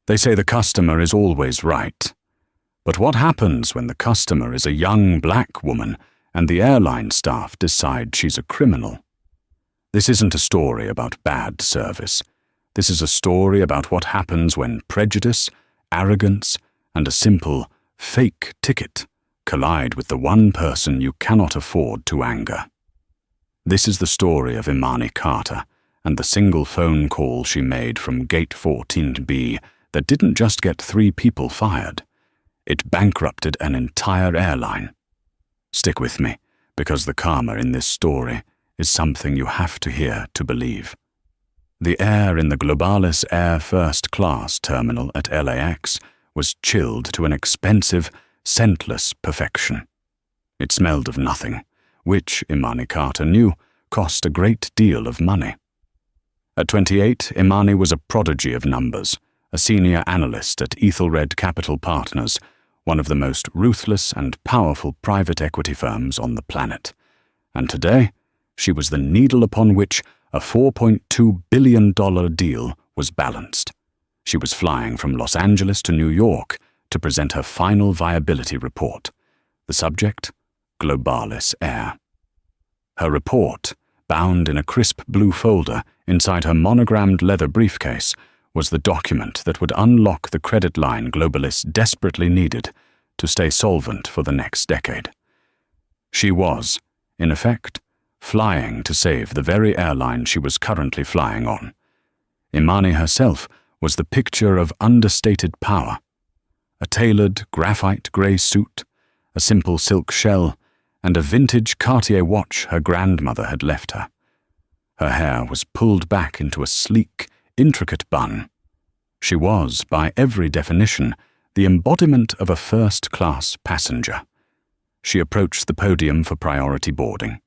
They say the customer is always right. But what happens when the customer is a young black woman and the airline staff decide she's a criminal? This isn't a story about bad service. This is a story about what happens when prejudice, arrogance, and a simple, fake ticket collide with the one person you cannot afford to anger. This is the story of Imani Carter and the single phone call she made from Gate 14B that didn't just get 3 people fired. It bankrupted an entire airline. Stick with me, because the karma in this story is something you have to hear to believe. The air in the Globalis Air First Class terminal at LAX was chilled to an expensive, scentless perfection. It smelled of nothing, which, Imani Carter knew, cost a great deal of money. At 28, Imani was a prodigy of numbers, a senior analyst at Ethelred Capital Partners, one of the most ruthless and powerful private equity firms on the planet. And today, she was the needle upon which a $4.2 billion deal was balanced. She was flying from Los Angeles to New York to present her final viability report. The subject? Globalis Air. Her report, bound in a crisp blue folder inside her monogrammed leather briefcase, was the document that would unlock the credit line Globalis desperately needed to stay solvent for the next decade. She was, in effect, flying to save the very airline she was currently flying on. Imani herself was the picture of understated power. A tailored graphite grey suit, a simple silk shell, and a vintage Cartier watch her grandmother had left her. Her hair was pulled back into a sleek, intricate bun. She was, by every definition, the embodiment of a first-class passenger. She approached the podium for priority boarding.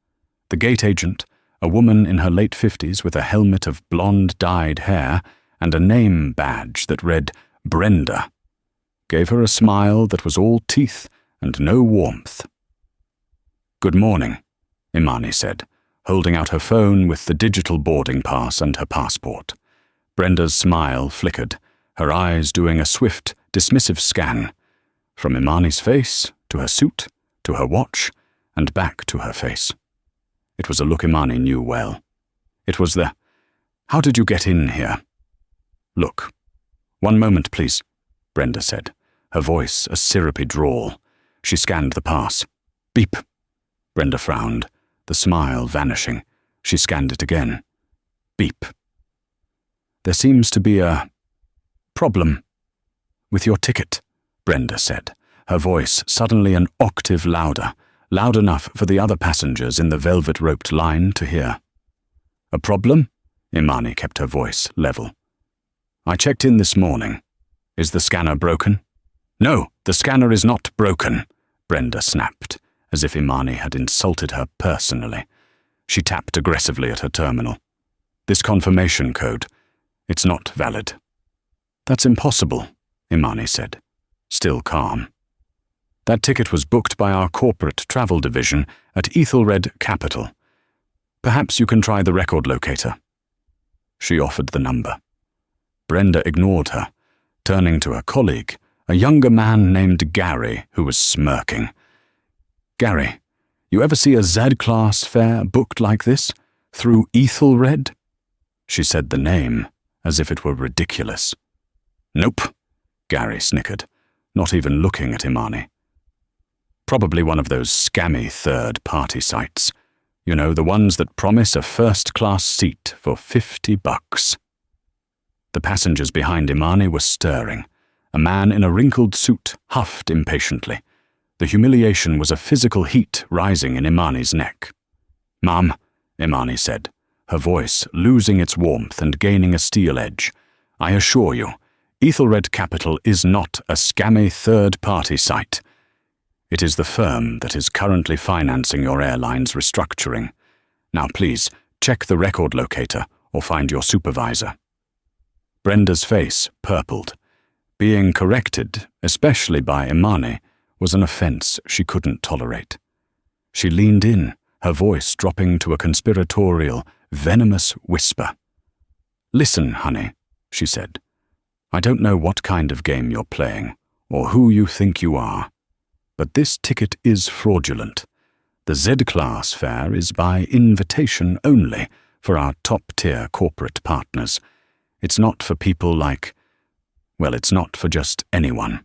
The gate agent, a woman in her late 50s with a helmet of blonde-dyed hair and a name badge that read Brenda, gave her a smile that was all teeth and no warmth. "Good morning," Imani said, holding out her phone with the digital boarding pass and her passport. Brenda's smile flickered, her eyes doing a swift, dismissive scan, from Imani's face to her suit, to her watch, and back to her face. It was a look Imani knew well. It was the, "How did you get in here?" "Look, one moment, please," Brenda said, her voice a syrupy drawl. She scanned the pass. "Beep." Brenda frowned, the smile vanishing. She scanned it again. "Beep." "There seems to be a problem with your ticket," Brenda said, her voice suddenly an octave louder, loud enough for the other passengers in the velvet-roped line to hear. "A problem?" Imani kept her voice level. "I checked in this morning. Is the scanner broken?" "No, the scanner is not broken," Brenda snapped, as if Imani had insulted her personally. She tapped aggressively at her terminal. "This confirmation code, it's not valid." "That's impossible," Imani said, still calm. "That ticket was booked by our corporate travel division at Ethelred Capital. Perhaps you can try the record locator." She offered the number. Brenda ignored her, turning to her colleague, a younger man named Gary, who was smirking. "Gary, you ever see a Z-Class fare booked like this? Through Ethelred?" She said the name, as if it were ridiculous. "Nope," Gary snickered, not even looking at Imani. "Probably one of those scammy third-party sites. You know, the ones that promise a first-class seat for $50. The passengers behind Imani were stirring. A man in a wrinkled suit huffed impatiently. The humiliation was a physical heat rising in Imani's neck. "Ma'am," Imani said, her voice losing its warmth and gaining a steel edge, "I assure you, Ethelred Capital is not a scammy third-party site. It is the firm that is currently financing your airline's restructuring. Now please, check the record locator or find your supervisor." Brenda's face purpled. Being corrected, especially by Imani, was an offense she couldn't tolerate. She leaned in, her voice dropping to a conspiratorial, venomous whisper. "Listen, honey," she said. I don't know what kind of game you're playing, or who you think you are, but this ticket is fraudulent. The Z-Class fare is by invitation only for our top-tier corporate partners. It's not for people like... well, it's not for just anyone.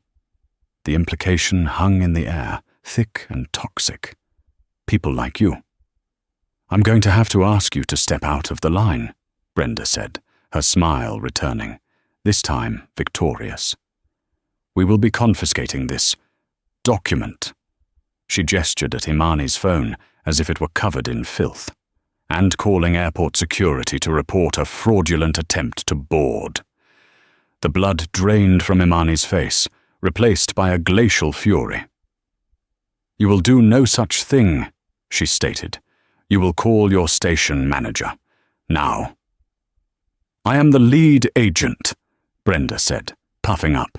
The implication hung in the air, thick and toxic. People like you. I'm going to have to ask you to step out of the line, Brenda said, her smile returning, this time victorious. We will be confiscating this document. She gestured at Imani's phone as if it were covered in filth, and calling airport security to report a fraudulent attempt to board. The blood drained from Imani's face, replaced by a glacial fury. You will do no such thing, she stated. You will call your station manager. Now. I am the lead agent, Brenda said, puffing up.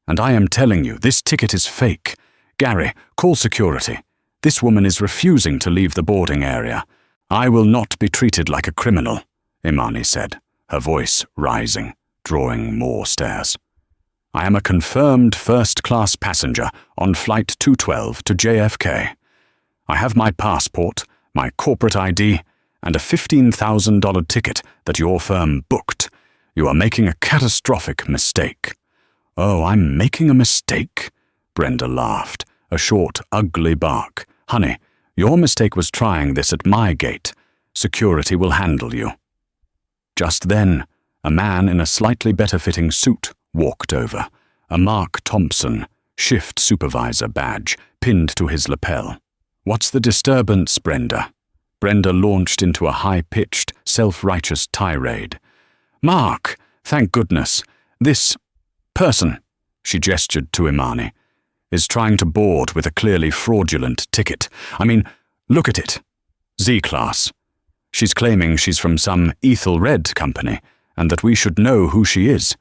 And I am telling you, this ticket is fake. Gary, call security. This woman is refusing to leave the boarding area. I will not be treated like a criminal, Imani said, her voice rising, drawing more stares. I am a confirmed first-class passenger on Flight 212 to JFK. I have my passport, my corporate ID, and a $15,000 ticket that your firm booked. You are making a catastrophic mistake. Oh, I'm making a mistake? Brenda laughed, a short, ugly bark. Honey, your mistake was trying this at my gate. Security will handle you. Just then, a man in a slightly better-fitting suit walked over, a Mark Thompson, shift supervisor badge, pinned to his lapel. What's the disturbance, Brenda? Brenda launched into a high-pitched, self-righteous tirade. Mark, thank goodness, this person, she gestured to Imani, is trying to board with a clearly fraudulent ticket. I mean, look at it. Z-Class. She's claiming she's from some Ethelred company, and that we should know who she is.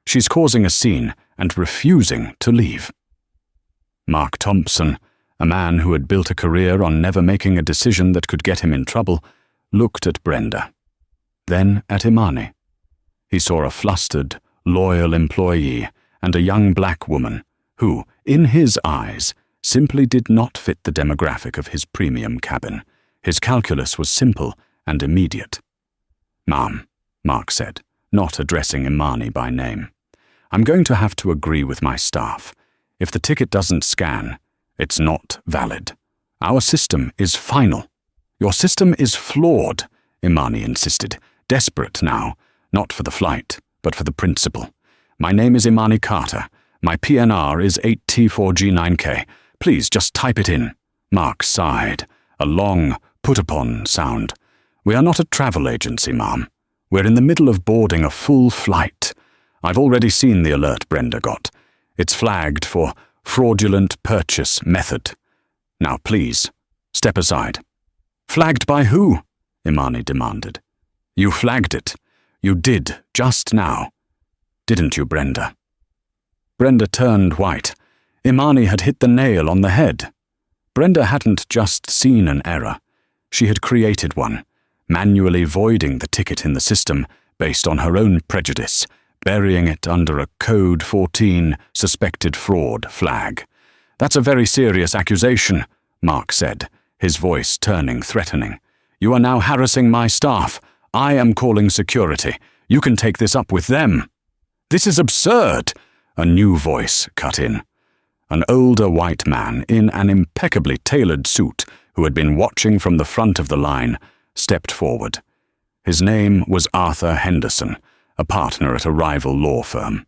She's causing a scene and refusing to leave. Mark Thompson, a man who had built a career on never making a decision that could get him in trouble, looked at Brenda, then at Imani. He saw a flustered, loyal employee and a young black woman who, in his eyes, simply did not fit the demographic of his premium cabin. His calculus was simple and immediate. Ma'am, Mark said, not addressing Imani by name, I'm going to have to agree with my staff. If the ticket doesn't scan, it's not valid. Our system is final. Your system is flawed, Imani insisted, desperate now, not for the flight, but for the principle. My name is Imani Carter. My PNR is 8T4G9K. Please just type it in. Mark sighed, a long, put-upon sound. We are not a travel agency, ma'am. We're in the middle of boarding a full flight. I've already seen the alert Brenda got. It's flagged for fraudulent purchase method. Now please, step aside. Flagged by who? Imani demanded. You flagged it. You did, just now. Didn't you, Brenda? Brenda turned white. Imani had hit the nail on the head. Brenda hadn't just seen an error. She had created one, manually voiding the ticket in the system based on her own prejudice, burying it under a Code 14 suspected fraud flag. That's a very serious accusation, Mark said, his voice turning threatening. You are now harassing my staff. I am calling security. You can take this up with them. This is absurd, a new voice cut in. An older white man in an impeccably tailored suit who had been watching from the front of the line stepped forward. His name was Arthur Henderson, a partner at a rival law firm.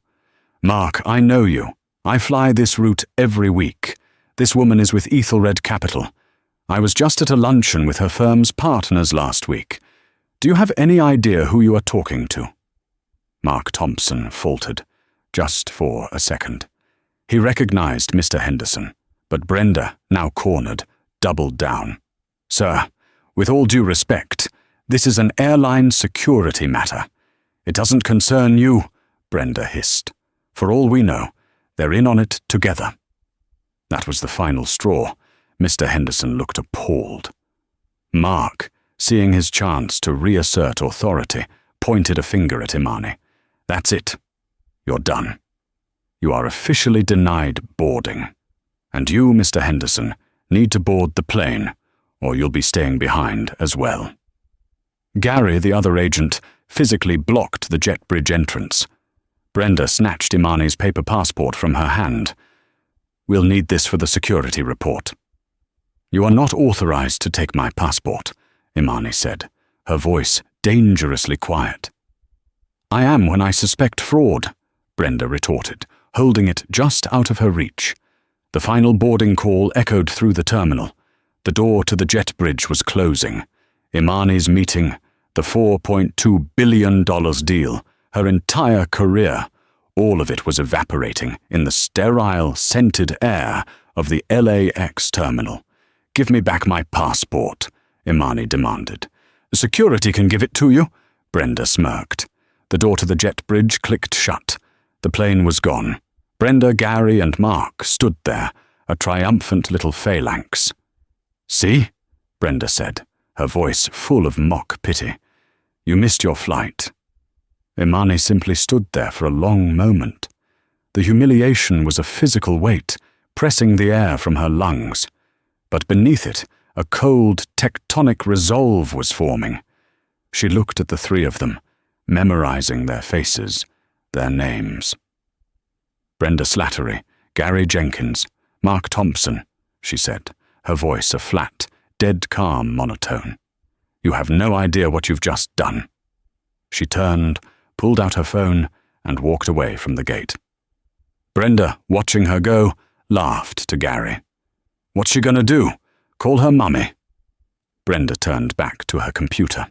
Mark, I know you. I fly this route every week. This woman is with Ethelred Capital. I was just at a luncheon with her firm's partners last week. Do you have any idea who you are talking to? Mark Thompson faltered, just for a second. He recognized Mr. Henderson, but Brenda, now cornered, doubled down. Sir, with all due respect, this is an airline security matter. It doesn't concern you, Brenda hissed. For all we know, they're in on it together. That was the final straw. Mr. Henderson looked appalled. Mark, seeing his chance to reassert authority, pointed a finger at Imani. That's it. You're done. You are officially denied boarding. And you, Mr. Henderson, need to board the plane, or you'll be staying behind as well." Gary, the other agent, physically blocked the jet bridge entrance. Brenda snatched Imani's paper passport from her hand. "We'll need this for the security report." "You are not authorized to take my passport," Imani said, her voice dangerously quiet. "I am when I suspect fraud," Brenda retorted, holding it just out of her reach. The final boarding call echoed through the terminal. The door to the jet bridge was closing. Imani's meeting, the $4.2 billion deal, her entire career, all of it was evaporating in the sterile, scented air of the LAX terminal. "Give me back my passport," Imani demanded. "Security can give it to you," Brenda smirked. The door to the jet bridge clicked shut. The plane was gone. Brenda, Gary, and Mark stood there, a triumphant little phalanx. "See?" Brenda said, her voice full of mock pity. "You missed your flight." Imani simply stood there for a long moment. The humiliation was a physical weight, pressing the air from her lungs. But beneath it, a cold, tectonic resolve was forming. She looked at the three of them, memorizing their faces, their names. "Brenda Slattery, Gary Jenkins, Mark Thompson," she said, her voice a flat, dead calm monotone. "You have no idea what you've just done." She turned, pulled out her phone, and walked away from the gate. Brenda, watching her go, laughed to Gary. "What's she gonna do? Call her mummy?" Brenda turned back to her computer.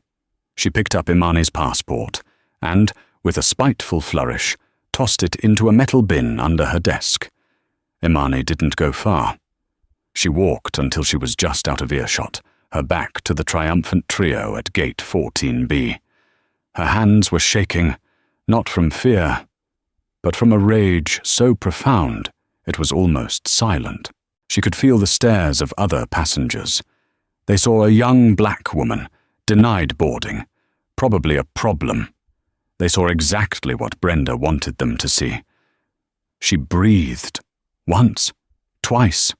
She picked up Imani's passport and, with a spiteful flourish, tossed it into a metal bin under her desk. Imani didn't go far. She walked until she was just out of earshot, her back to the triumphant trio at gate 14B. Her hands were shaking, not from fear, but from a rage so profound it was almost silent. She could feel the stares of other passengers. They saw a young black woman, denied boarding, probably a problem. They saw exactly what Brenda wanted them to see. She breathed. Once. Twice.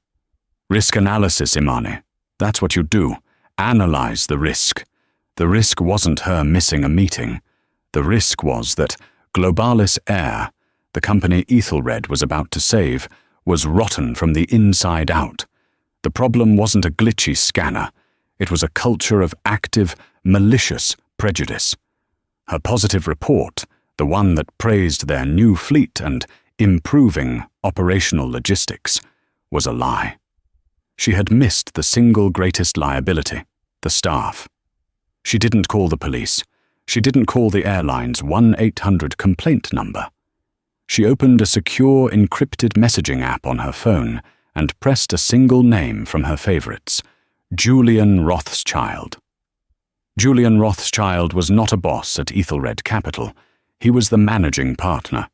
Risk analysis, Imani. That's what you do. Analyze the risk. The risk wasn't her missing a meeting. The risk was that Globalis Air, the company Ethelred was about to save, was rotten from the inside out. The problem wasn't a glitchy scanner. It was a culture of active, malicious prejudice. Her positive report, the one that praised their new fleet and improving operational logistics, was a lie. She had missed the single greatest liability, the staff. She didn't call the police. She didn't call the airline's 1-800 complaint number. She opened a secure encrypted messaging app on her phone and pressed a single name from her favorites, Julian Rothschild. Julian Rothschild was not a boss at Ethelred Capital. He was the managing partner.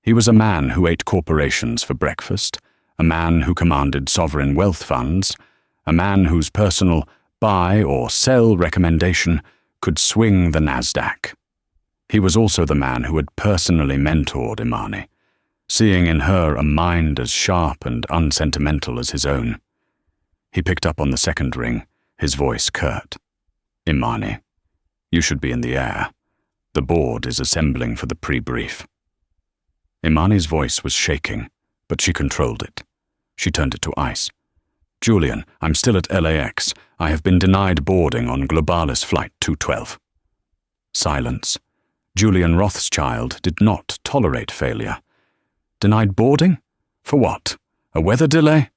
He was a man who ate corporations for breakfast, a man who commanded sovereign wealth funds, a man whose personal buy or sell recommendation could swing the NASDAQ. He was also the man who had personally mentored Imani, seeing in her a mind as sharp and unsentimental as his own. He picked up on the second ring, his voice curt. "Imani, you should be in the air. The board is assembling for the pre-brief." Imani's voice was shaking, but she controlled it. She turned it to ice. "Julian, I'm still at LAX. I have been denied boarding on Globalis Flight 212. Silence. Julian Rothschild did not tolerate failure. "Denied boarding? For what? A weather delay?"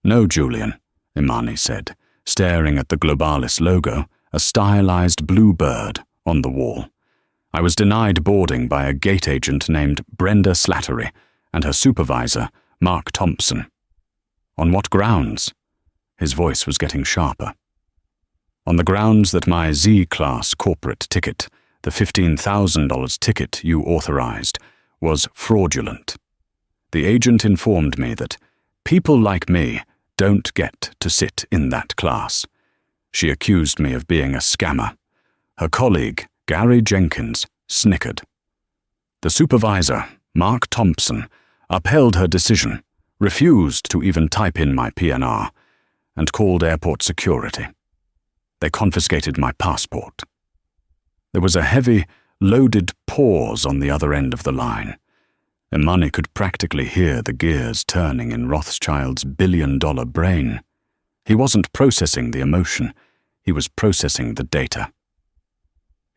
"No, Julian," Imani said, staring at the Globalis logo, a stylized blue bird on the wall. "I was denied boarding by a gate agent named Brenda Slattery and her supervisor, Mark Thompson." "On what grounds?" His voice was getting sharper. "On the grounds that my Z-Class corporate ticket, the $15,000 ticket you authorized, was fraudulent. The agent informed me that people like me don't get to sit in that class. She accused me of being a scammer. Her colleague, Gary Jenkins, snickered. The supervisor, Mark Thompson, upheld her decision, refused to even type in my PNR, and called airport security. They confiscated my passport. There was a heavy, loaded pause on the other end of the line. Imani could practically hear the gears turning in Rothschild's billion-dollar brain. He wasn't processing the emotion, he was processing the data.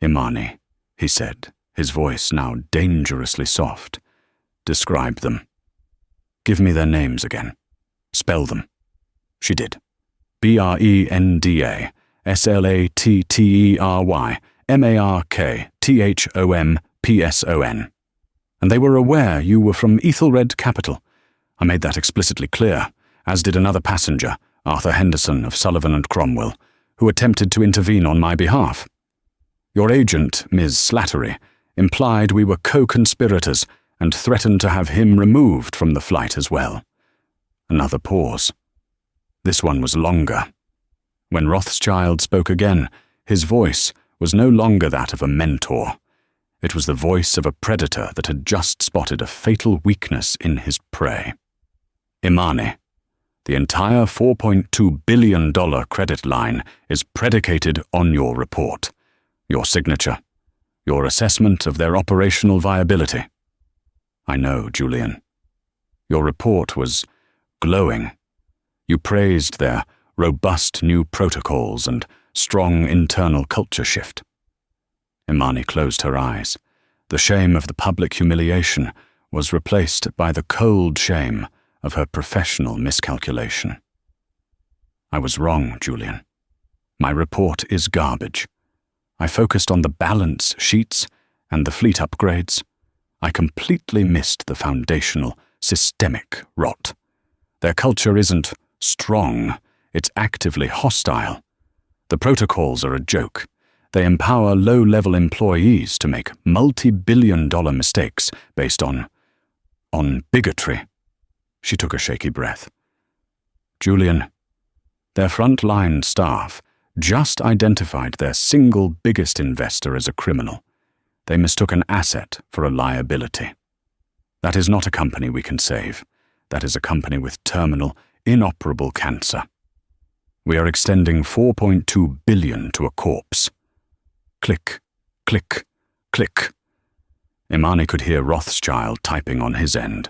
"Imani," he said, his voice now dangerously soft. "Describe them. Give me their names again. Spell them." She did. Brenda, Slattery, Markthomson. And they were aware you were from Ethelred Capital. I made that explicitly clear, as did another passenger, Arthur Henderson of Sullivan and Cromwell, who attempted to intervene on my behalf. Your agent, Ms. Slattery, implied we were co-conspirators and threatened to have him removed from the flight as well. Another pause. This one was longer. When Rothschild spoke again, his voice was no longer that of a mentor. It was the voice of a predator that had just spotted a fatal weakness in his prey. "Imani, the entire $4.2 billion credit line is predicated on your report, your signature, your assessment of their operational viability." "I know, Julian. Your report was glowing. You praised their robust new protocols and strong internal culture shift." Imani closed her eyes. The shame of the public humiliation was replaced by the cold shame of her professional miscalculation. "I was wrong, Julian. My report is garbage. I focused on the balance sheets and the fleet upgrades. I completely missed the foundational, systemic rot. Their culture isn't strong, it's actively hostile. The protocols are a joke. They empower low-level employees to make multi-billion-dollar mistakes based on bigotry." She took a shaky breath. "Julian, their frontline staff just identified their single biggest investor as a criminal. They mistook an asset for a liability. That is not a company we can save. That is a company with terminal, inoperable cancer. We are extending $4.2 billion to a corpse." Click, click, click. Imani could hear Rothschild typing on his end.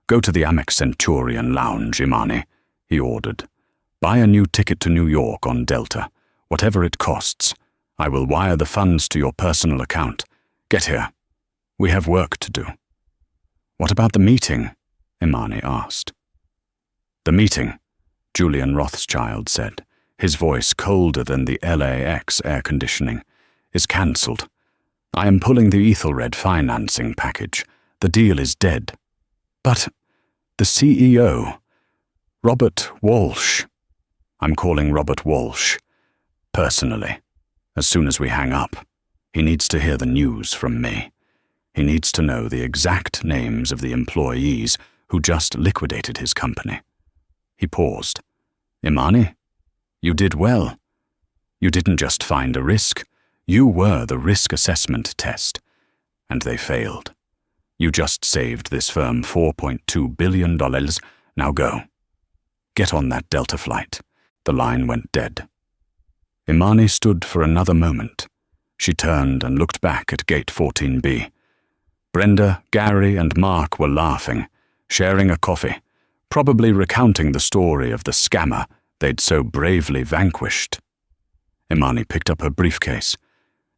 "Go to the Amex Centurion Lounge, Imani," he ordered. "Buy a new ticket to New York on Delta, whatever it costs. I will wire the funds to your personal account. Get here. We have work to do." "What about the meeting?" Imani asked. "The meeting," Julian Rothschild said, his voice colder than the LAX air conditioning, "is cancelled. I am pulling the Ethelred financing package. The deal is dead." "But the CEO, Robert Walsh." "I'm calling Robert Walsh. Personally. As soon as we hang up. He needs to hear the news from me. He needs to know the exact names of the employees who just liquidated his company." He paused. "Imani, you did well. You didn't just find a risk. You were the risk assessment test. And they failed. You just saved this firm $4.2 billion. Now go. Get on that Delta flight." The line went dead. Imani stood for another moment. She turned and looked back at Gate 14B. Brenda, Gary, and Mark were laughing, sharing a coffee, probably recounting the story of the scammer they'd so bravely vanquished. Imani picked up her briefcase.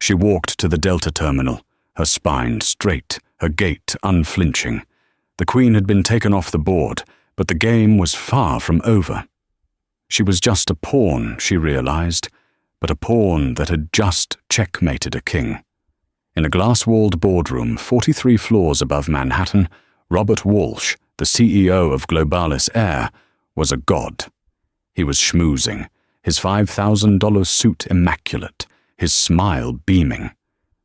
She walked to the Delta terminal, her spine straight, her gait unflinching. The Queen had been taken off the board, but the game was far from over. She was just a pawn, she realized, but a pawn that had just checkmated a king. In a glass-walled boardroom 43 floors above Manhattan, Robert Walsh, the CEO of Globalis Air, was a god. He was schmoozing, his $5,000 suit immaculate, his smile beaming.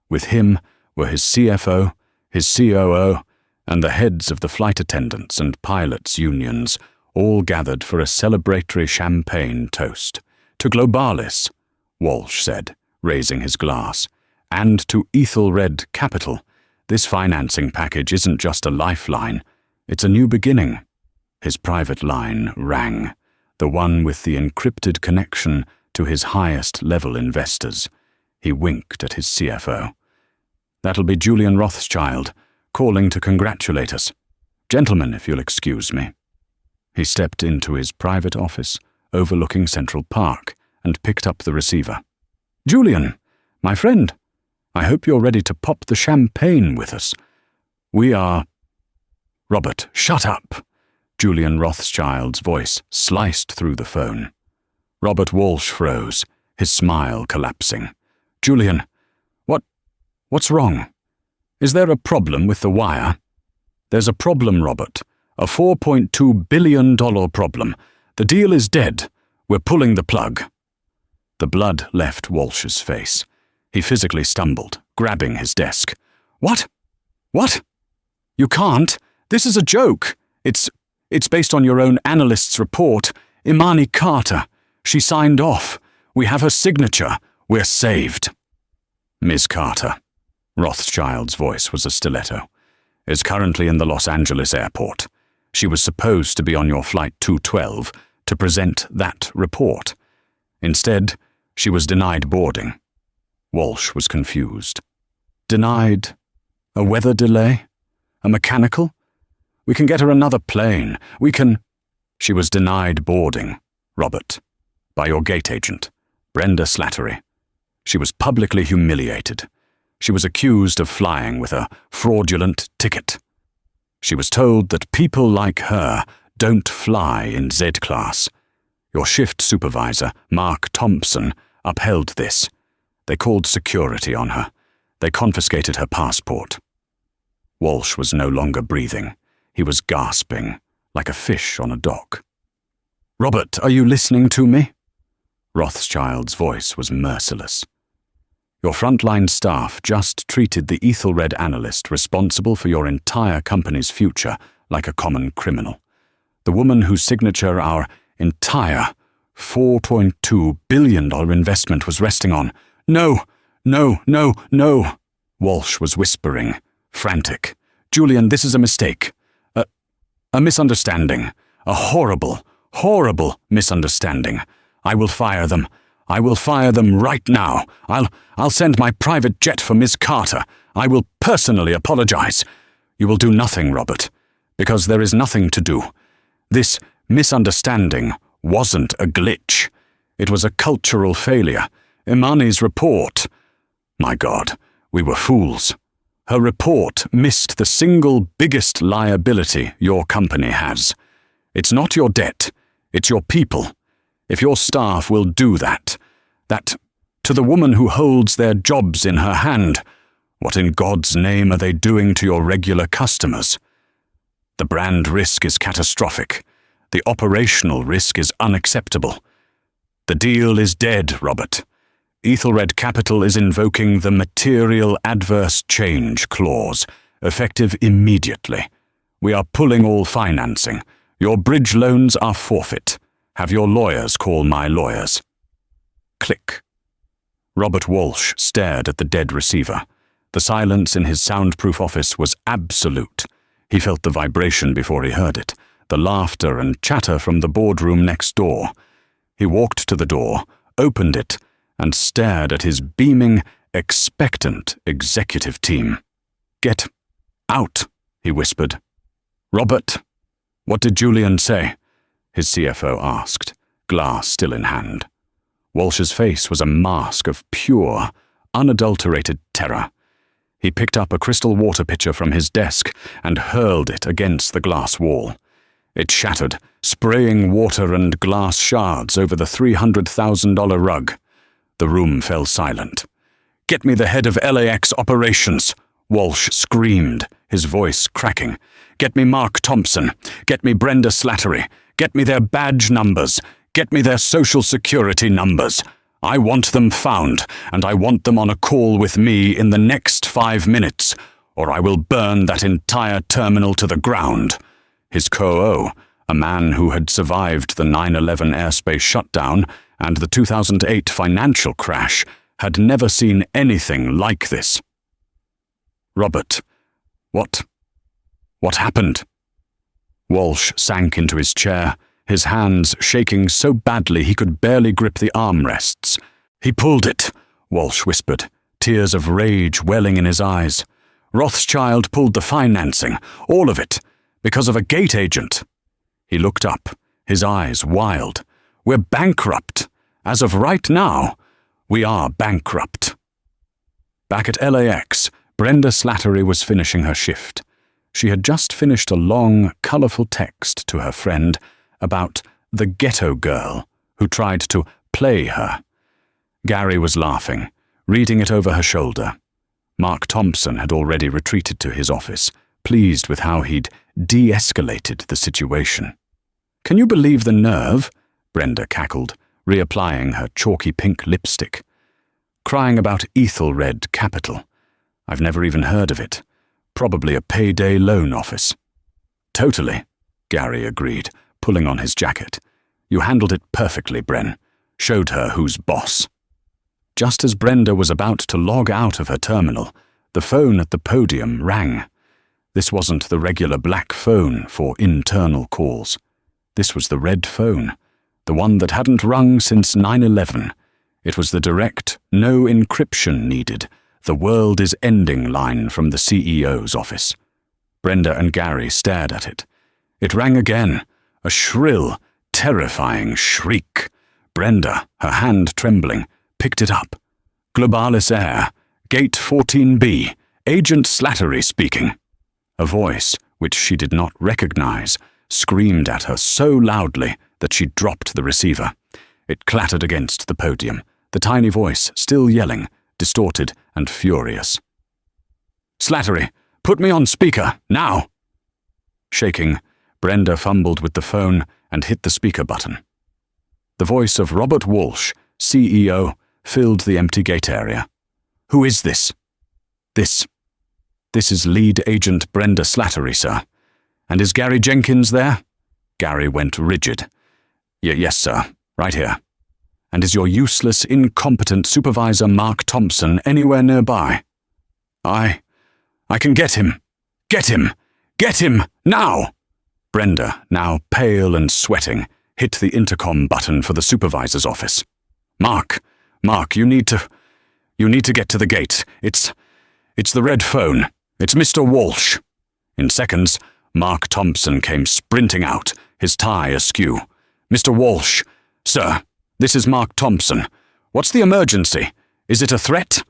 With him were his CFO, his COO, and the heads of the flight attendants and pilots' unions, all gathered for a celebratory champagne toast. "To Globalis," Walsh said, raising his glass, "and to Ethelred Capital, This financing package isn't just a lifeline, it's a new beginning. His private line rang, the one with the encrypted connection to his highest-level investors. He winked at his CFO. "That'll be Julian Rothschild, calling to congratulate us. Gentlemen, if you'll excuse me." He stepped into his private office, overlooking Central Park, and picked up the receiver. "Julian, my friend, I hope you're ready to pop the champagne with us. We are—" "Robert, shut up!" Julian Rothschild's voice sliced through the phone. Robert Walsh froze, his smile collapsing. "Julian, what's wrong? Is there a problem with the wire?" "There's a problem, Robert. A $4.2 billion problem. The deal is dead. We're pulling the plug." The blood left Walsh's face. He physically stumbled, grabbing his desk. What? You can't. This is a joke. It's based on your own analyst's report. Imani Carter. She signed off. We have her signature. We're saved." "Ms. Carter," Rothschild's voice was a stiletto, "is currently in the Los Angeles airport. She was supposed to be on your flight 212 to present that report. Instead, she was denied boarding." Walsh was confused. "Denied? A weather delay? A mechanical? We can get her another plane. We can—" "She was denied boarding, Robert, by your gate agent, Brenda Slattery. She was publicly humiliated. She was accused of flying with a fraudulent ticket. She was told that people like her don't fly in Z-Class. Your shift supervisor, Mark Thompson, upheld this. They called security on her. They confiscated her passport." Walsh was no longer breathing. He was gasping, like a fish on a dock. "Robert, are you listening to me?" Rothschild's voice was merciless. "Your frontline staff just treated the Ethelred analyst responsible for your entire company's future like a common criminal. The woman whose signature our entire $4.2 billion investment was resting on. No! Walsh was whispering, frantic. "Julian, this is a mistake. A misunderstanding. A horrible misunderstanding. I will fire them. I will fire them right now. I'll send my private jet for Miss Carter. I will personally apologize. You will do nothing, Robert, because there is nothing to do. This misunderstanding wasn't a glitch. It was a cultural failure. Imani's report. My God, we were fools. Her report missed the single biggest liability your company has. It's not your debt, it's your people. If your staff will do that to the woman who holds their jobs in her hand, what in God's name are they doing to your regular customers? The brand risk is catastrophic. The operational risk is unacceptable. The deal is dead, Robert. Ethelred Capital is invoking the Material Adverse Change Clause, effective immediately. We are pulling all financing. Your bridge loans are forfeit. Have your lawyers call my lawyers." Click. Robert Walsh stared at the dead receiver. The silence in his soundproof office was absolute. He felt the vibration before he heard it, the laughter and chatter from the boardroom next door. He walked to the door, opened it, and stared at his beaming, expectant executive team. "Get out," he whispered. "Robert, what did Julian say?" his CFO asked, glass still in hand. Walsh's face was a mask of pure, unadulterated terror. He picked up a crystal water pitcher from his desk and hurled it against the glass wall. It shattered, spraying water and glass shards over the $300,000 rug. The room fell silent. "Get me the head of LAX operations," Walsh screamed, his voice cracking. "Get me Mark Thompson. Get me Brenda Slattery. Get me their badge numbers. Get me their social security numbers. I want them found, and I want them on a call with me in the next 5 minutes, or I will burn that entire terminal to the ground." His COO, a man who had survived the 9/11 airspace shutdown and the 2008 financial crash, had never seen anything like this. "Robert, What happened? Walsh sank into his chair, his hands shaking so badly he could barely grip the armrests. He pulled it, Walsh whispered, tears of rage welling in his eyes. Rothschild pulled the financing, all of it, because of a gate agent. He looked up, his eyes wild. We're bankrupt. As of right now, we are bankrupt. Back at LAX, Brenda Slattery was finishing her shift. She had just finished a long, colourful text to her friend about the ghetto girl who tried to play her. Gary was laughing, reading it over her shoulder. Mark Thompson had already retreated to his office, pleased with how he'd de-escalated the situation. "Can you believe the nerve?" Brenda cackled, reapplying her chalky pink lipstick. "Crying about Ethelred Capital. I've never even heard of it. Probably a payday loan office." "Totally," Gary agreed, pulling on his jacket. "You handled it perfectly, Bren. Showed her who's boss." Just as Brenda was about to log out of her terminal, the phone at the podium rang. This wasn't the regular black phone for internal calls. This was the red phone, the one that hadn't rung since 9/11. It was the direct, no encryption needed, the world is ending line from the CEO's office. Brenda and Gary stared at it. It rang again, a shrill, terrifying shriek. Brenda, her hand trembling, picked it up. "Globalis Air, Gate 14B, Agent Slattery speaking." A voice, which she did not recognize, screamed at her so loudly that she dropped the receiver. It clattered against the podium, the tiny voice still yelling, distorted and furious. "Slattery, put me on speaker, now!" Shaking, Brenda fumbled with the phone and hit the speaker button. The voice of Robert Walsh, CEO, filled the empty gate area. "Who is this?" This is lead agent Brenda Slattery, sir. And is Gary Jenkins there?" Gary went rigid. Yes, sir. Right here." "And is your useless, incompetent supervisor Mark Thompson anywhere nearby?" I can get him. Get him! Get him! Now!" Brenda, now pale and sweating, hit the intercom button for the supervisor's office. Mark, you need to get to the gate. It's the red phone. It's Mr. Walsh." In seconds, Mark Thompson came sprinting out, his tie askew. "Mr. Walsh, sir, this is Mark Thompson. What's the emergency? Is it a threat?"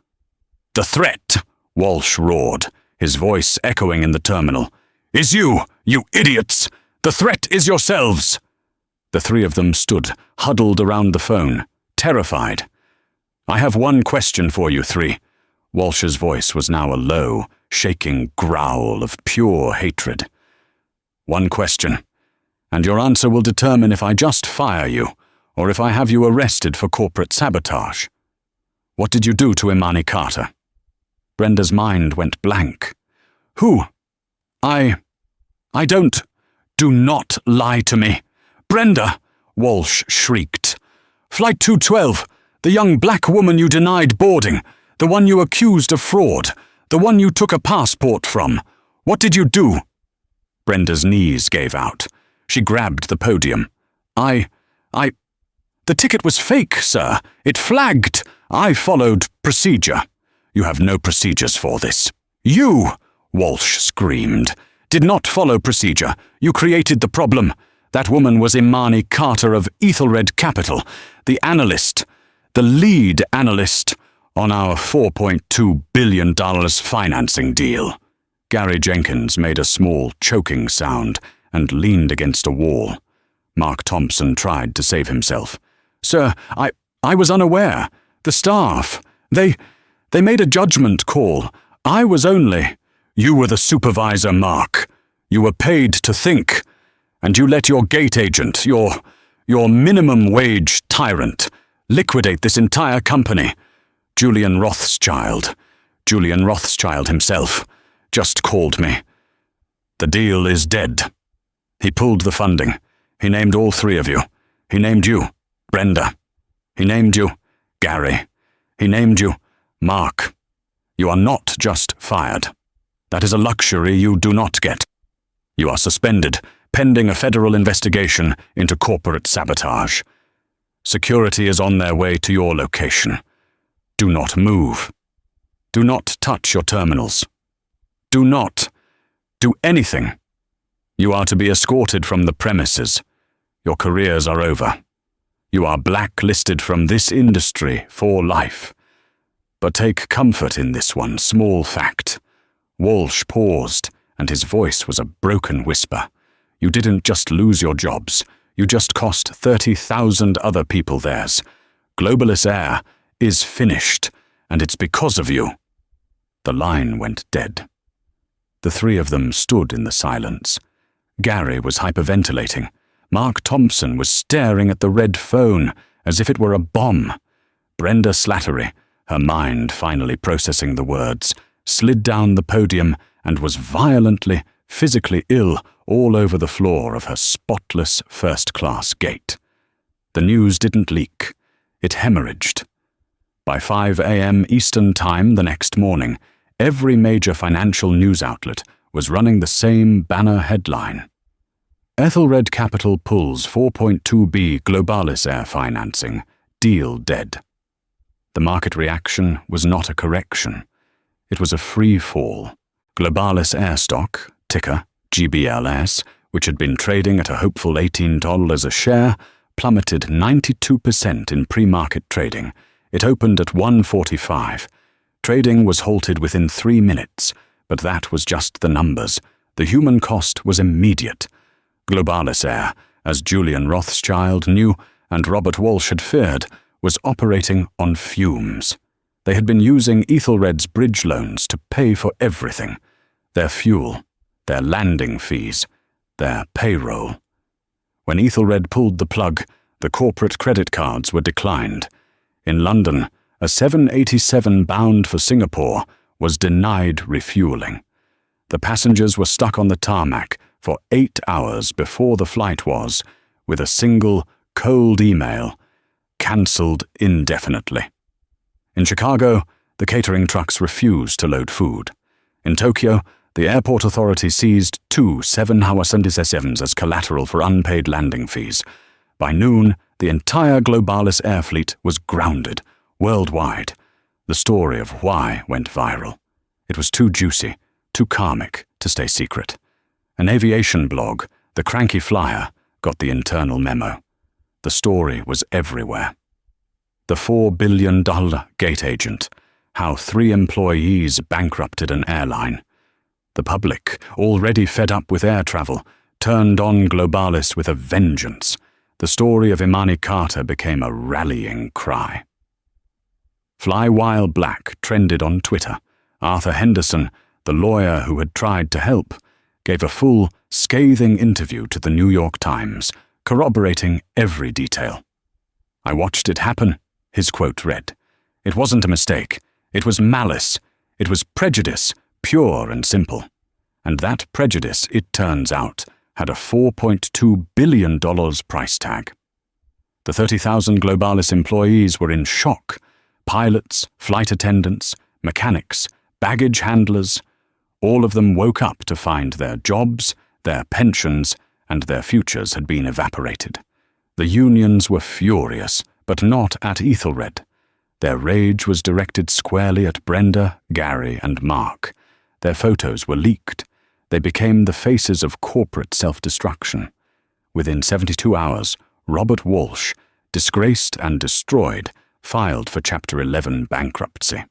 "The threat," Walsh roared, his voice echoing in the terminal, "is you idiots! The threat is yourselves!" The three of them stood, huddled around the phone, terrified. "I have one question for you three." Walsh's voice was now a low, shaking growl of pure hatred. "One question, and your answer will determine if I just fire you, or if I have you arrested for corporate sabotage. What did you do to Imani Carter?" Brenda's mind went blank. "Who? I don't. Do not lie to me. Brenda!" Walsh shrieked. "Flight 212, the young black woman you denied boarding, the one you accused of fraud, the one you took a passport from. What did you do?" Brenda's knees gave out. She grabbed the podium. The ticket was fake, sir. It flagged. I followed procedure." "You have no procedures for this." "You," Walsh screamed, "did not follow procedure. You created the problem. That woman was Imani Carter of Ethelred Capital, the analyst, the lead analyst on our $4.2 billion financing deal." Gary Jenkins made a small choking sound and leaned against a wall. Mark Thompson tried to save himself. "Sir, I was unaware. The staff, they made a judgment call. I was only—" "You were the supervisor, Mark. You were paid to think. And you let your gate agent, your minimum wage tyrant, liquidate this entire company. Julian Rothschild himself, just called me. The deal is dead. He pulled the funding. He named all three of you. He named you, Brenda. He named you, Gary. He named you, Mark. You are not just fired. That is a luxury you do not get. You are suspended, pending a federal investigation into corporate sabotage. Security is on their way to your location. Do not move. Do not touch your terminals. Do not do anything. You are to be escorted from the premises. Your careers are over. You are blacklisted from this industry for life. But take comfort in this one small fact. Walsh paused, and his voice was a broken whisper. You didn't just lose your jobs. You just cost 30,000 other people theirs. Globalist Air is finished, and it's because of you. The line went dead. The three of them stood in the silence. Gary was hyperventilating. Mark Thompson was staring at the red phone as if it were a bomb. Brenda Slattery, her mind finally processing the words, slid down the podium and was violently, physically ill all over the floor of her spotless first-class gate. The news didn't leak. It hemorrhaged. By 5 a.m. Eastern Time the next morning, every major financial news outlet was running the same banner headline. Ethelred Capital pulls 4.2B Globalis Air financing. Deal dead. The market reaction was not a correction. It was a free fall. Globalis Air stock, ticker GBLS, which had been trading at a hopeful $18 a share, plummeted 92% in pre-market trading. It opened at $1.45. Trading was halted within 3 minutes, but that was just the numbers. The human cost was immediate. Globalis Air, as Julian Rothschild knew and Robert Walsh had feared, was operating on fumes. They had been using Ethelred's bridge loans to pay for everything. Their fuel, their landing fees, their payroll. When Ethelred pulled the plug, the corporate credit cards were declined. In London, a 787 bound for Singapore was denied refueling. The passengers were stuck on the tarmac for 8 hours before the flight was, with a single, cold email, cancelled indefinitely. In Chicago, the catering trucks refused to load food. In Tokyo, the airport authority seized 2 777s as collateral for unpaid landing fees. By noon, the entire Globalis Air fleet was grounded, worldwide. The story of why went viral. It was too juicy, too karmic to stay secret. An aviation blog, The Cranky Flyer, got the internal memo. The story was everywhere. The $4 billion gate agent, how 3 employees bankrupted an airline. The public, already fed up with air travel, turned on Globalis with a vengeance. The story of Imani Carter became a rallying cry. Fly While Black trended on Twitter. Arthur Henderson, the lawyer who had tried to help, gave a full, scathing interview to the New York Times, corroborating every detail. "I watched it happen," his quote read. "It wasn't a mistake. It was malice. It was prejudice, pure and simple. And that prejudice, it turns out, had a $4.2 billion price tag." The 30,000 Globalis employees were in shock. Pilots, flight attendants, mechanics, baggage handlers, all of them woke up to find their jobs, their pensions, and their futures had been evaporated. The unions were furious, but not at Ethelred. Their rage was directed squarely at Brenda, Gary, and Mark. Their photos were leaked. They became the faces of corporate self-destruction. Within 72 hours, Robert Walsh, disgraced and destroyed, filed for Chapter 11 bankruptcy.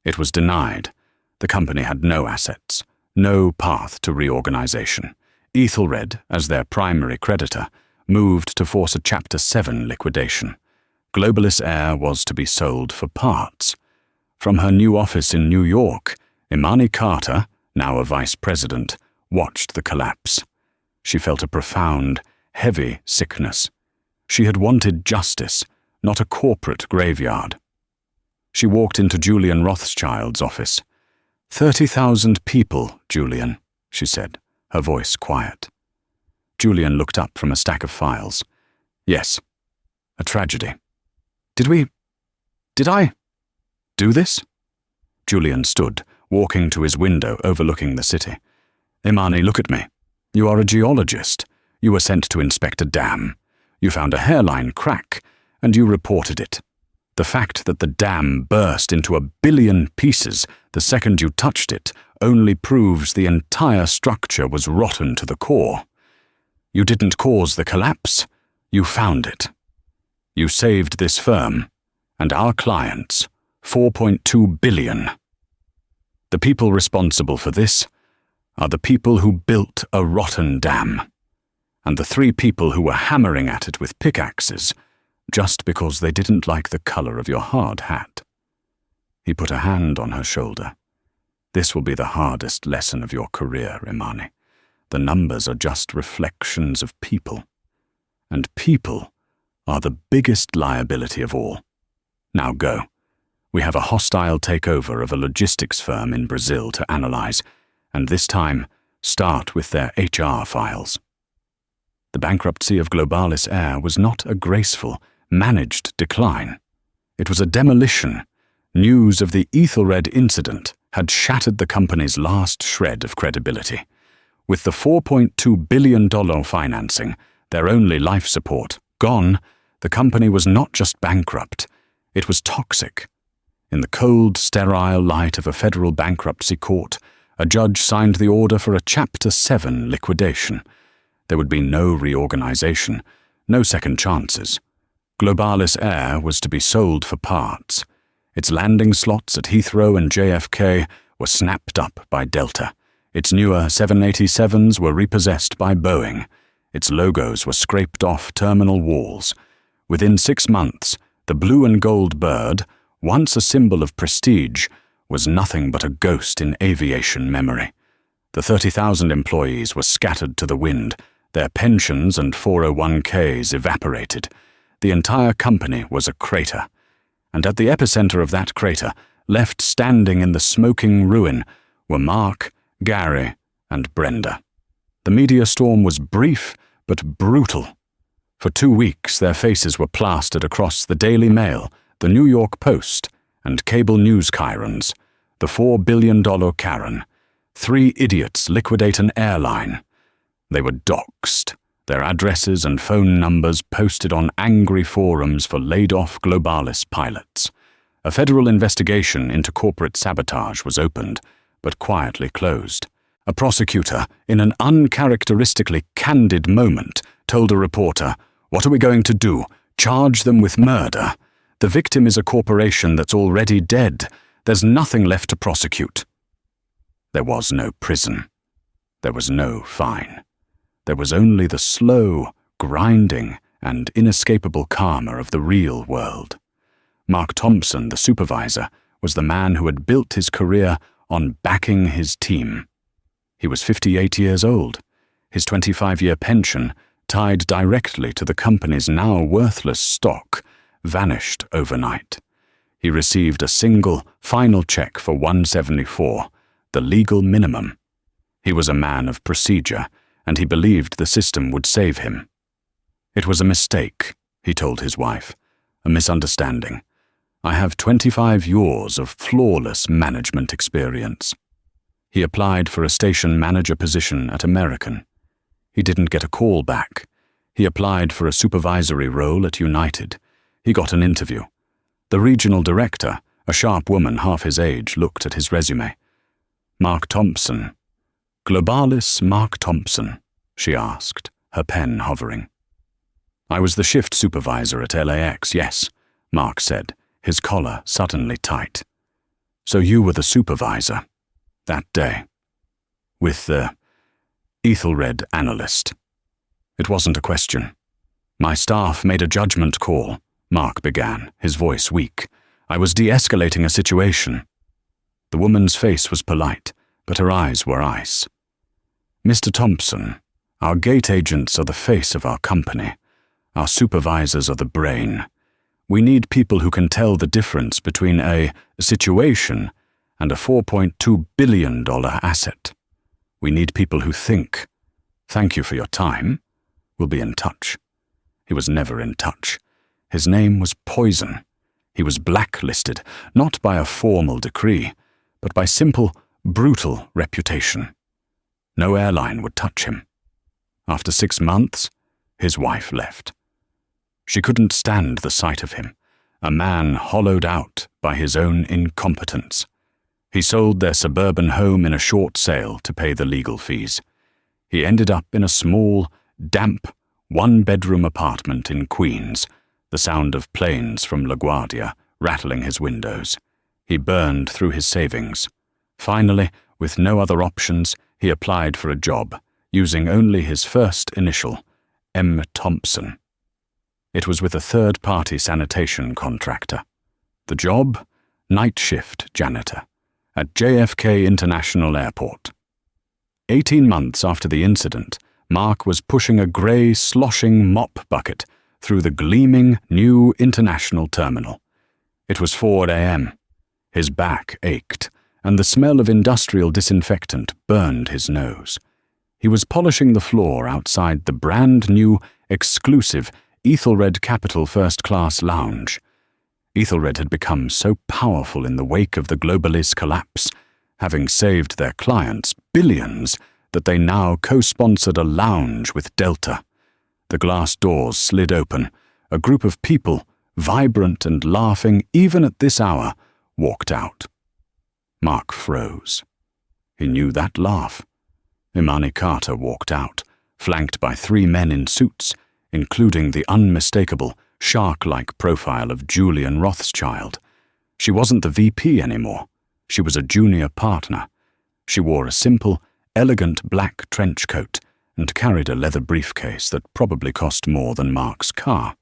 It was denied. The company had no assets, no path to reorganization. Ethelred, as their primary creditor, moved to force a Chapter 7 liquidation. Globalis Air was to be sold for parts. From her new office in New York, Imani Carter, now a vice president, watched the collapse. She felt a profound, heavy sickness. She had wanted justice, not a corporate graveyard. She walked into Julian Rothschild's office. 30,000 people, Julian, she said, her voice quiet. Julian looked up from a stack of files. Yes, a tragedy. Did I do this? Julian stood, walking to his window overlooking the city. "Imani, look at me. You are a geologist. You were sent to inspect a dam. You found a hairline crack, and you reported it. The fact that the dam burst into 1 billion pieces the second you touched it only proves the entire structure was rotten to the core. You didn't cause the collapse. You found it. You saved this firm, and our clients, 4.2 billion. The people responsible for this are the people who built a rotten dam, and the 3 people who were hammering at it with pickaxes just because they didn't like the color of your hard hat." He put a hand on her shoulder. "This will be the hardest lesson of your career, Imani. The numbers are just reflections of people, and people are the biggest liability of all. Now go. We have a hostile takeover of a logistics firm in Brazil to analyze, and this time start with their HR files." The bankruptcy of Globalis Air was not a graceful, managed decline. It was a demolition. News of the Ethelred incident had shattered the company's last shred of credibility. With the $4.2 billion financing, their only life support, gone, the company was not just bankrupt, it was toxic. In the cold, sterile light of a federal bankruptcy court, a judge signed the order for a Chapter 7 liquidation. There would be no reorganization, no second chances. Globalis Air was to be sold for parts. Its landing slots at Heathrow and JFK were snapped up by Delta. Its newer 787s were repossessed by Boeing. Its logos were scraped off terminal walls. Within 6 months, the blue and gold bird, once a symbol of prestige, was nothing but a ghost in aviation memory. The 30,000 employees were scattered to the wind, their pensions and 401ks evaporated. The entire company was a crater. And at the epicenter of that crater, left standing in the smoking ruin, were Mark, Gary, and Brenda. The media storm was brief but brutal. For 2 weeks, their faces were plastered across the Daily Mail, the New York Post, and cable news chyrons. The $4 billion Karen. 3 idiots liquidate an airline. They were doxxed, their addresses and phone numbers posted on angry forums for laid-off Globalis pilots. A federal investigation into corporate sabotage was opened, but quietly closed. A prosecutor, in an uncharacteristically candid moment, told a reporter, "What are we going to do? Charge them with murder? The victim is a corporation that's already dead. There's nothing left to prosecute." There was no prison. There was no fine. There was only the slow, grinding, and inescapable karma of the real world. Mark Thompson, the supervisor, was the man who had built his career on backing his team. He was 58 years old. His 25-year pension, tied directly to the company's now worthless stock, vanished overnight. He received a single, final check for $174, the legal minimum. He was a man of procedure, and he believed the system would save him. "It was a mistake," he told his wife, "a misunderstanding. I have 25 years of flawless management experience." He applied for a station manager position at American. He didn't get a call back. He applied for a supervisory role at United. He got an interview. The regional director, a sharp woman half his age, looked at his resume. "Mark Thompson. Globalis Mark Thompson?" she asked, her pen hovering. "I was the shift supervisor at LAX, yes," Mark said, his collar suddenly tight. "So you were the supervisor that day, with the Ethelred analyst." "It wasn't a question. My staff made a judgment call," Mark began, his voice weak. "I was de-escalating a situation." The woman's face was polite, but her eyes were ice. "Mr. Thompson, our gate agents are the face of our company. Our supervisors are the brain. We need people who can tell the difference between a situation and a $4.2 billion asset. We need people who think. Thank you for your time. We'll be in touch." He was never in touch. His name was poison. He was blacklisted, not by a formal decree, but by simple, brutal reputation. No airline would touch him. After 6 months, his wife left. She couldn't stand the sight of him, a man hollowed out by his own incompetence. He sold their suburban home in a short sale to pay the legal fees. He ended up in a small, damp, one-bedroom apartment in Queens, the sound of planes from LaGuardia rattling his windows. He burned through his savings. Finally, with no other options, he applied for a job, using only his first initial, M. Thompson. It was with a third-party sanitation contractor. The job? Night shift janitor at JFK International Airport. 18 months after the incident, Mark was pushing a grey, sloshing mop bucket through the gleaming new international terminal. It was 4 a.m. His back ached, and the smell of industrial disinfectant burned his nose. He was polishing the floor outside the brand-new, exclusive Ethelred Capital First Class Lounge. Ethelred had become so powerful in the wake of the Globalis collapse, having saved their clients billions, that they now co-sponsored a lounge with Delta. The glass doors slid open. A group of people, vibrant and laughing even at this hour, walked out. Mark froze. He knew that laugh. Imani Carter walked out, flanked by 3 men in suits, including the unmistakable, shark-like profile of Julian Rothschild. She wasn't the VP anymore. She was a junior partner. She wore a simple, elegant black trench coat and carried a leather briefcase that probably cost more than Mark's car.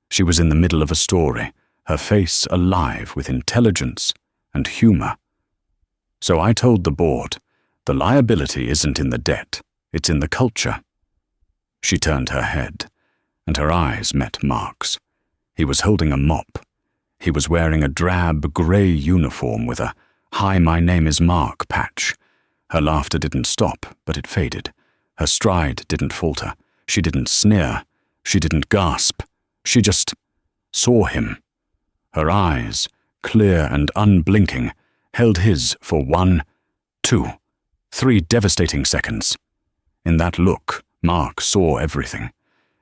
She was in the middle of a story, her face alive with intelligence and humor. So I told the board, the liability isn't in the debt, it's in the culture. She turned her head, and her eyes met Mark's. He was holding a mop. He was wearing a drab grey uniform with a "Hi, my name is Mark" patch. Her laughter didn't stop, but it faded. Her stride didn't falter. She didn't sneer. She didn't gasp. She just saw him. Her eyes, clear and unblinking, held his for 1, 2, 3 devastating seconds. In that look, Mark saw everything.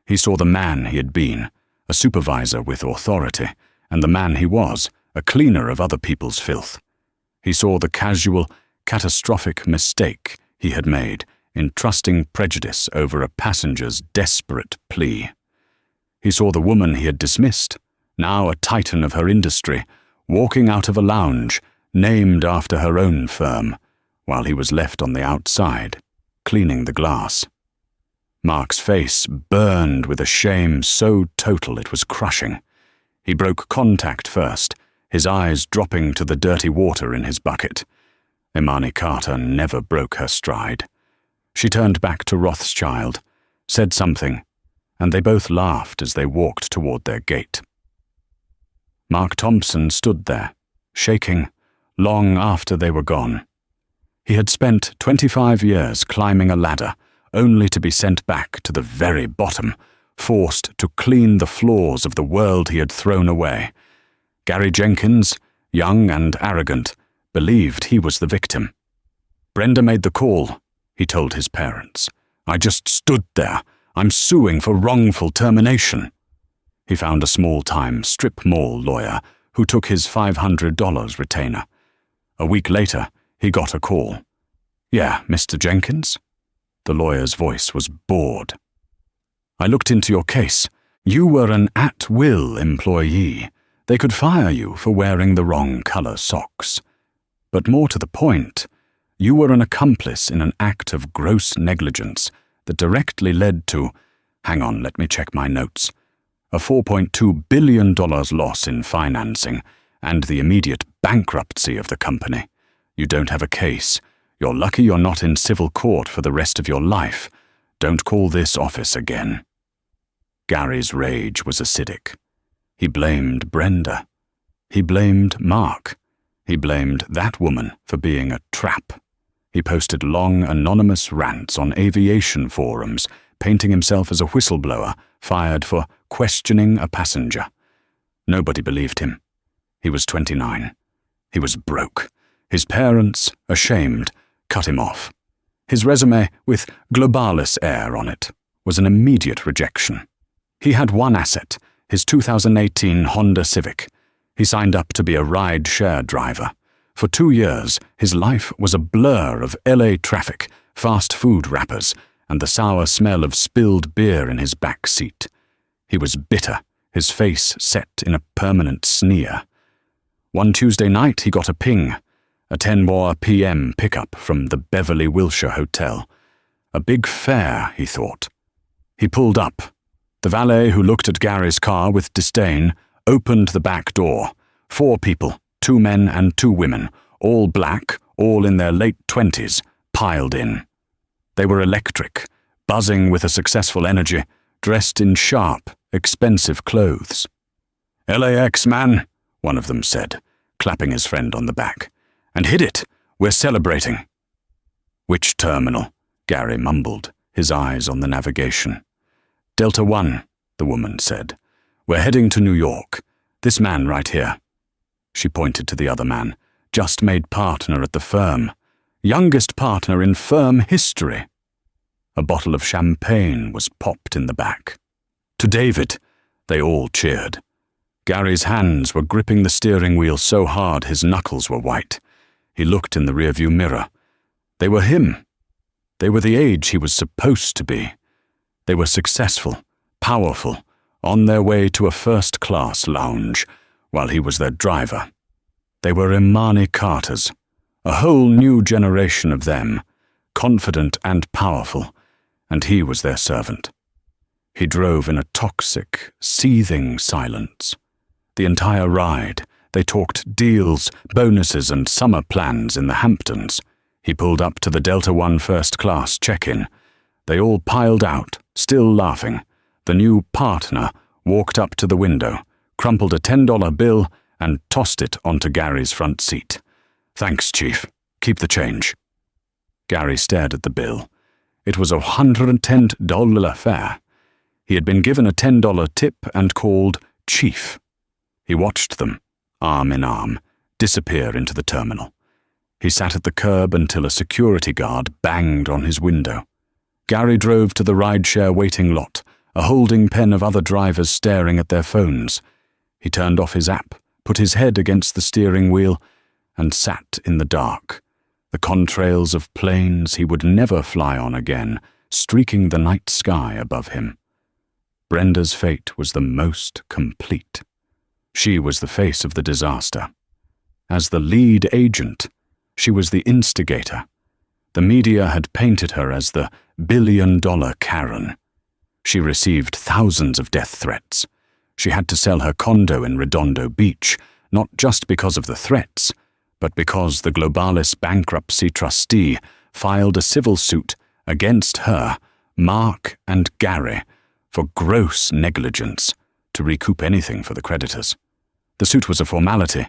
He saw the man he had been, a supervisor with authority, and the man he was, a cleaner of other people's filth. He saw the casual, catastrophic mistake he had made in trusting prejudice over a passenger's desperate plea. He saw the woman he had dismissed, now a titan of her industry, walking out of a lounge named after her own firm, while he was left on the outside, cleaning the glass. Mark's face burned with a shame so total it was crushing. He broke contact first, his eyes dropping to the dirty water in his bucket. Imani Carter never broke her stride. She turned back to Rothschild, said something, and they both laughed as they walked toward their gate. Mark Thompson stood there, shaking, long after they were gone. He had spent 25 years climbing a ladder, only to be sent back to the very bottom, forced to clean the floors of the world he had thrown away. Gary Jenkins, young and arrogant, believed he was the victim. "Brenda made the call," he told his parents. "I just stood there. I'm suing for wrongful termination." He found a small-time strip mall lawyer who took his $500 retainer. A week later, he got a call. "Yeah, Mr. Jenkins?" The lawyer's voice was bored. "I looked into your case. You were an at-will employee. They could fire you for wearing the wrong color socks. But more to the point, you were an accomplice in an act of gross negligence that directly led to, hang on, let me check my notes, a $4.2 billion loss in financing and the immediate bankruptcy of the company. You don't have a case. You're lucky you're not in civil court for the rest of your life. Don't call this office again." Gary's rage was acidic. He blamed Brenda. He blamed Mark. He blamed that woman for being a trap. He posted long, anonymous rants on aviation forums, painting himself as a whistleblower fired for questioning a passenger. Nobody believed him. He was 29. He was broke. His parents, ashamed, cut him off. His resume, with globalis air on it, was an immediate rejection. He had one asset, his 2018 Honda Civic. He signed up to be a ride-share driver. For 2 years, his life was a blur of LA traffic, fast food wrappers, and the sour smell of spilled beer in his back seat. He was bitter, his face set in a permanent sneer. One Tuesday night he got a ping, a 10 p.m. pickup from the Beverly Wilshire Hotel. A big fare, he thought. He pulled up. The valet, who looked at Gary's car with disdain, opened the back door. 4 people, 2 men and 2 women, all black, all in their late 20s, piled in. They were electric, buzzing with a successful energy, dressed in sharp, expensive clothes. "LAX, man," one of them said, clapping his friend on the back. "And hit it. We're celebrating." "Which terminal?" Gary mumbled, his eyes on the navigation. "Delta 1, the woman said. "We're heading to New York. This man right here." She pointed to the other man, just made partner at the firm. Youngest partner in firm history. A bottle of champagne was popped in the back. "To David," they all cheered. Gary's hands were gripping the steering wheel so hard his knuckles were white. He looked in the rearview mirror. They were him. They were the age he was supposed to be. They were successful, powerful, on their way to a first-class lounge, while he was their driver. They were Imani Carters, a whole new generation of them, confident and powerful, and he was their servant. He drove in a toxic, seething silence. The entire ride, they talked deals, bonuses, and summer plans in the Hamptons. He pulled up to the Delta One first-class check-in. They all piled out, still laughing. The new partner walked up to the window, crumpled a $10 bill, and tossed it onto Gary's front seat. "Thanks, Chief. Keep the change." Gary stared at the bill. It was a $110 fare. He had been given a $10 tip and called Chief. He watched them, arm in arm, disappear into the terminal. He sat at the curb until a security guard banged on his window. Gary drove to the rideshare waiting lot, a holding pen of other drivers staring at their phones. He turned off his app, put his head against the steering wheel, and sat in the dark, the contrails of planes he would never fly on again, streaking the night sky above him. Brenda's fate was the most complete. She was the face of the disaster. As the lead agent, she was the instigator. The media had painted her as the billion-dollar Karen. She received thousands of death threats. She had to sell her condo in Redondo Beach, not just because of the threats, but because the Globalis bankruptcy trustee filed a civil suit against her, Mark, and Gary for gross negligence to recoup anything for the creditors. The suit was a formality,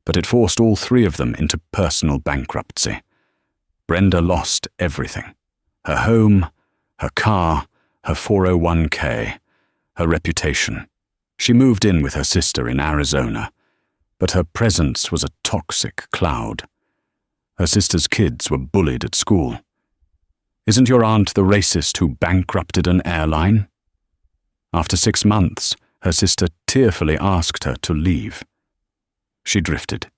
but it forced all 3 of them into personal bankruptcy. Brenda lost everything. Her home, her car, her 401k, her reputation. She moved in with her sister in Arizona, but her presence was a toxic cloud. Her sister's kids were bullied at school. "Isn't your aunt the racist who bankrupted an airline?" After 6 months, her sister tearfully asked her to leave. She drifted.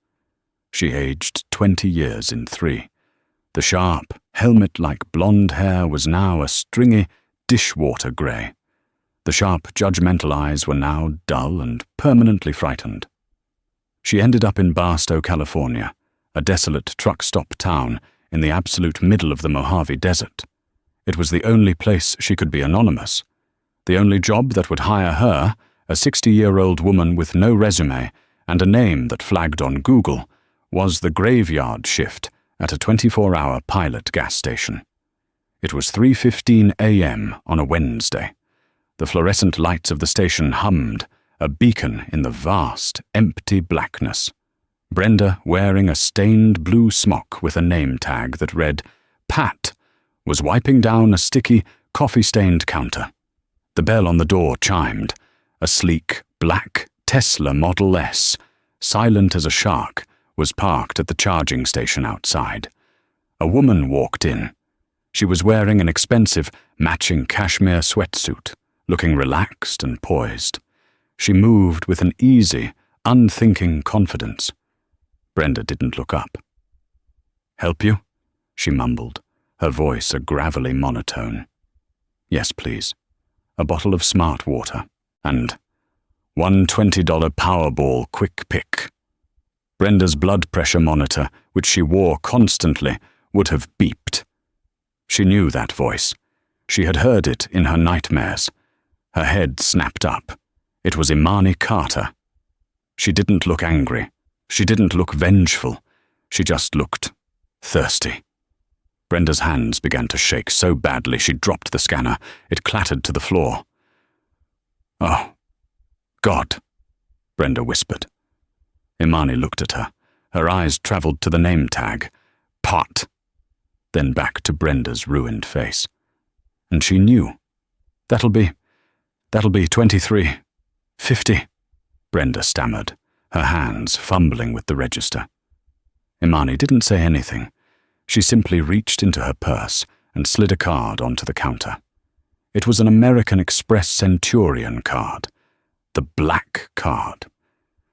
She aged 20 years in 3. The sharp, helmet-like blonde hair was now a stringy, dishwater grey. The sharp, judgmental eyes were now dull and permanently frightened. She ended up in Barstow, California, a desolate truck-stop town in the absolute middle of the Mojave Desert. It was the only place she could be anonymous. The only job that would hire her, a 60-year-old woman with no resume and a name that flagged on Google, was the graveyard shift at a 24-hour Pilot gas station. It was 3:15 a.m. on a Wednesday. The fluorescent lights of the station hummed, a beacon in the vast, empty blackness. Brenda, wearing a stained blue smock with a name tag that read Pat, was wiping down a sticky, coffee-stained counter. The bell on the door chimed, a sleek, black Tesla Model S, silent as a shark, was parked at the charging station outside. A woman walked in. She was wearing an expensive, matching cashmere sweatsuit, looking relaxed and poised. She moved with an easy, unthinking confidence. Brenda didn't look up. "Help you?" she mumbled, her voice a gravelly monotone. "Yes, please. A bottle of smart water, and one $20 Powerball quick pick." Brenda's blood pressure monitor, which she wore constantly, would have beeped. She knew that voice. She had heard it in her nightmares. Her head snapped up. It was Imani Carter. She didn't look angry. She didn't look vengeful. She just looked thirsty. Brenda's hands began to shake so badly she dropped the scanner. It clattered to the floor. "Oh, God," Brenda whispered. Imani looked at her. Her eyes travelled to the name tag. Pot. Then back to Brenda's ruined face. And she knew. That'll be 23.50, Brenda stammered, her hands fumbling with the register. Imani didn't say anything. She simply reached into her purse and slid a card onto the counter. It was an American Express Centurion card. The black card.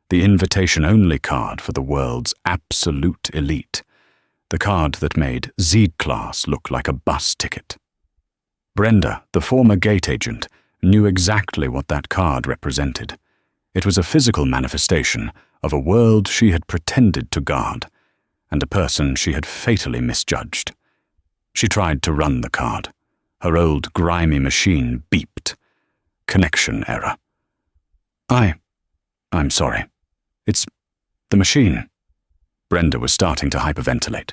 The invitation-only card for the world's absolute elite. The card that made Z-Class look like a bus ticket. Brenda, the former gate agent, knew exactly what that card represented. It was a physical manifestation of a world she had pretended to guard, and a person she had fatally misjudged. She tried to run the card. Her old grimy machine beeped. Connection error. I'm sorry. It's the machine." Brenda was starting to hyperventilate.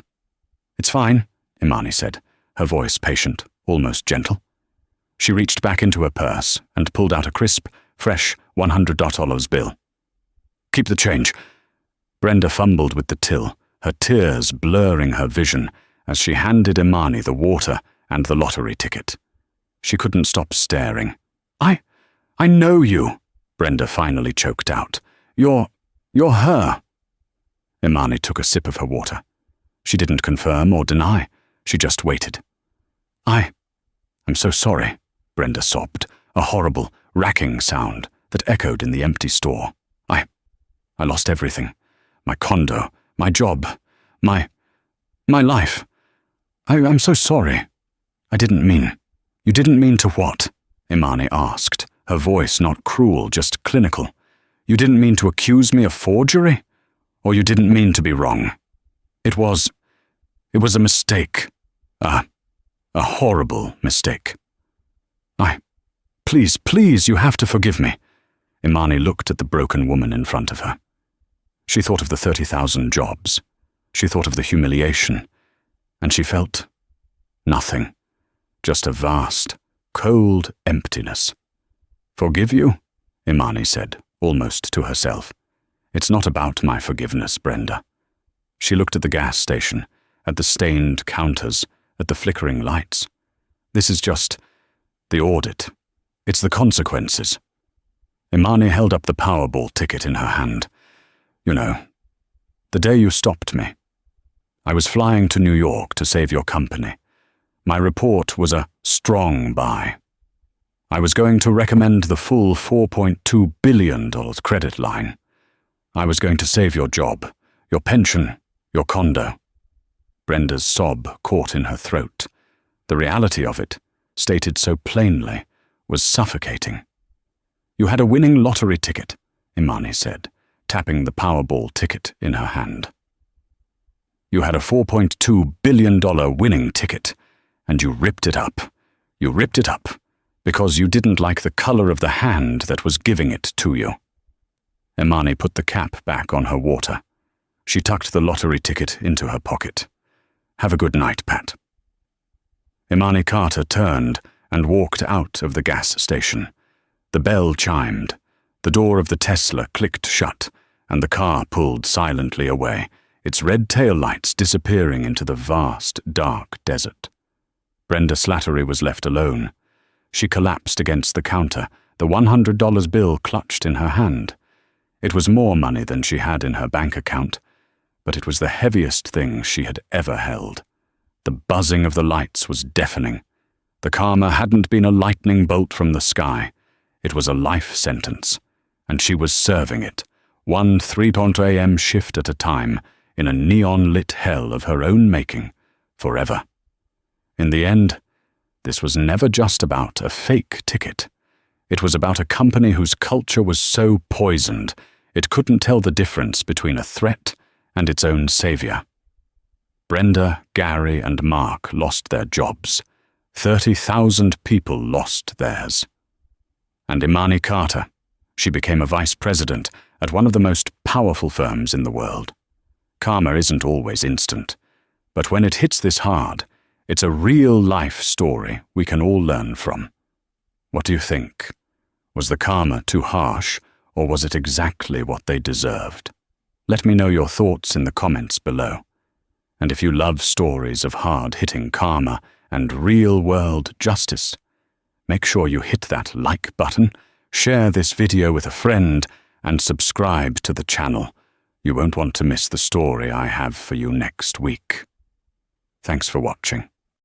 "It's fine," Imani said, her voice patient, almost gentle. She reached back into her purse and pulled out a crisp, fresh $100 bill. "Keep the change." Brenda fumbled with the till, her tears blurring her vision as she handed Imani the water and the lottery ticket. She couldn't stop staring. I know you," Brenda finally choked out. You're her." Imani took a sip of her water. She didn't confirm or deny. She just waited. I'm so sorry," Brenda sobbed, a horrible, racking sound that echoed in the empty store. I lost everything. My condo, my job, my life. I'm so sorry. I didn't mean. You didn't mean to what? Imani asked, her voice not cruel, just clinical. You didn't mean to accuse me of forgery? Or you didn't mean to be wrong? It was a mistake. A horrible mistake. Please, you have to forgive me. Imani looked at the broken woman in front of her. She thought of the 30,000 jobs. She thought of the humiliation. And she felt nothing. Just a vast, cold emptiness. Forgive you? Imani said, almost to herself. It's not about my forgiveness, Brenda. She looked at the gas station, at the stained counters, at the flickering lights. This is just the audit. It's the consequences. Imani held up the Powerball ticket in her hand. You know, the day you stopped me, I was flying to New York to save your company. My report was a strong buy. I was going to recommend the full $4.2 billion credit line. I was going to save your job, your pension, your condo. Brenda's sob caught in her throat. The reality of it, stated so plainly, was suffocating. You had a winning lottery ticket, Imani said, tapping the Powerball ticket in her hand. You had a $4.2 billion winning ticket, and you ripped it up. You ripped it up because you didn't like the color of the hand that was giving it to you. Imani put the cap back on her water. She tucked the lottery ticket into her pocket. Have a good night, Pat. Imani Carter turned and walked out of the gas station. The bell chimed. The door of the Tesla clicked shut, and the car pulled silently away, its red taillights disappearing into the vast, dark desert. Brenda Slattery was left alone. She collapsed against the counter, the $100 bill clutched in her hand. It was more money than she had in her bank account, but it was the heaviest thing she had ever held. The buzzing of the lights was deafening. The karma hadn't been a lightning bolt from the sky. It was a life sentence, and she was serving it, one 3 a.m. shift at a time, in a neon-lit hell of her own making, forever. In the end, this was never just about a fake ticket. It was about a company whose culture was so poisoned it couldn't tell the difference between a threat and its own savior. Brenda, Gary, and Mark lost their jobs. 30,000 people lost theirs. And Imani Carter, she became a vice president at one of the most powerful firms in the world. Karma isn't always instant, but when it hits this hard, it's a real-life story we can all learn from. What do you think? Was the karma too harsh, or was it exactly what they deserved? Let me know your thoughts in the comments below. And if you love stories of hard-hitting karma and real-world justice, make sure you hit that like button, share this video with a friend, and subscribe to the channel. You won't want to miss the story I have for you next week. Thanks for watching.